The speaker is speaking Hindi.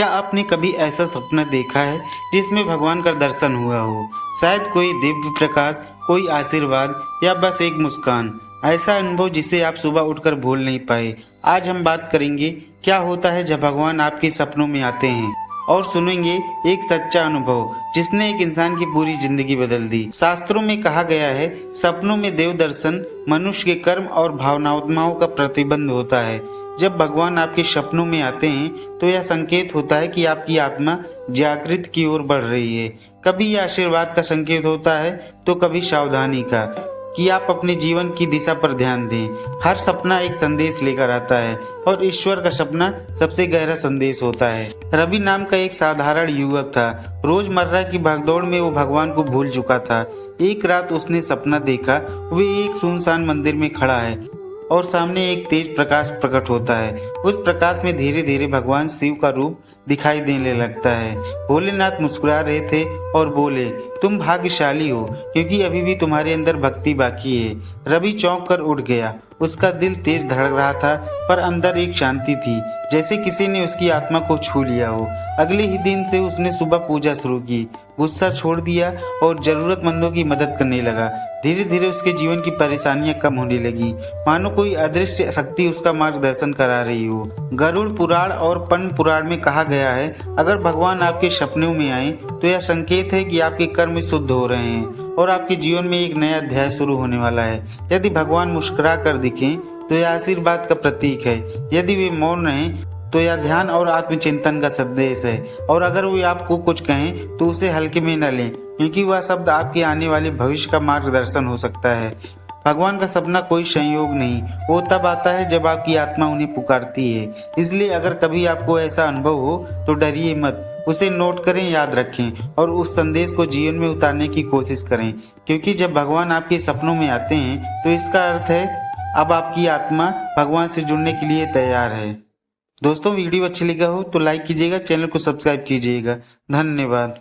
क्या आपने कभी ऐसा सपना देखा है जिसमें भगवान का दर्शन हुआ हो? शायद कोई दिव्य प्रकाश, कोई आशीर्वाद या बस एक मुस्कान। ऐसा अनुभव जिसे आप सुबह उठकर भूल नहीं पाए। आज हम बात करेंगे क्या होता है जब भगवान आपके सपनों में आते हैं और सुनेंगे एक सच्चा अनुभव जिसने एक इंसान की पूरी जिंदगी बदल दी। शास्त्रों में कहा गया है, सपनों में देव दर्शन मनुष्य के कर्म और भावनात्माओं का प्रतिबंध होता है। जब भगवान आपके सपनों में आते हैं तो यह संकेत होता है कि आपकी आत्मा जागृत की ओर बढ़ रही है। कभी यह आशीर्वाद का संकेत होता है तो कभी सावधानी का, कि आप अपने जीवन की दिशा पर ध्यान दें। हर सपना एक संदेश लेकर आता है और ईश्वर का सपना सबसे गहरा संदेश होता है। रवि नाम का एक साधारण युवक था। रोजमर्रा की भागदौड़ में वो भगवान को भूल चुका था। एक रात उसने सपना देखा, वे एक सुनसान मंदिर में खड़ा है और सामने एक तेज प्रकाश प्रकट होता है। उस प्रकाश में धीरे धीरे भगवान शिव का रूप दिखाई देने लगता है। भोलेनाथ मुस्कुरा रहे थे और बोले, तुम भाग्यशाली हो क्योंकि अभी भी तुम्हारे अंदर भक्ति बाकी है। रवि चौंक कर उठ गया। उसका दिल तेज धड़क रहा था पर अंदर एक शांति थी, जैसे किसी ने उसकी आत्मा को छू लिया हो। अगले ही दिन से उसने सुबह पूजा शुरू की, गुस्सा छोड़ दिया और जरूरतमंदों की मदद करने लगा। धीरे धीरे उसके जीवन की परेशानियां कम होने लगी, मानो कोई अदृश्य शक्ति उसका मार्गदर्शन करा रही हो। गरुड़ पुराण और पद्म पुराण में कहा गया है, अगर भगवान आपके सपनों में आए तो यह संकेत है कि आपके कर्म शुद्ध हो रहे हैं और आपके जीवन में एक नया अध्याय शुरू होने वाला है। यदि भगवान मुस्कुरा कर दिखें तो यह आशीर्वाद का प्रतीक है। यदि वे मौन रहें तो यह ध्यान और आत्मचिंतन का संदेश है। और अगर वे आपको कुछ कहें तो उसे हल्के में न लें, क्योंकि वह शब्द आपके आने वाले भविष्य का मार्गदर्शन हो सकता है। भगवान का सपना कोई संयोग नहीं, वो तब आता है जब आपकी आत्मा उन्हें पुकारती है। इसलिए अगर कभी आपको ऐसा अनुभव हो तो डरिए मत, उसे नोट करें, याद रखें और उस संदेश को जीवन में उतारने की कोशिश करें। क्योंकि जब भगवान आपके सपनों में आते हैं तो इसका अर्थ है अब आपकी आत्मा भगवान से जुड़ने के लिए तैयार है। दोस्तों, वीडियो अच्छी लगा हो तो लाइक कीजिएगा, चैनल को सब्सक्राइब कीजिएगा। धन्यवाद।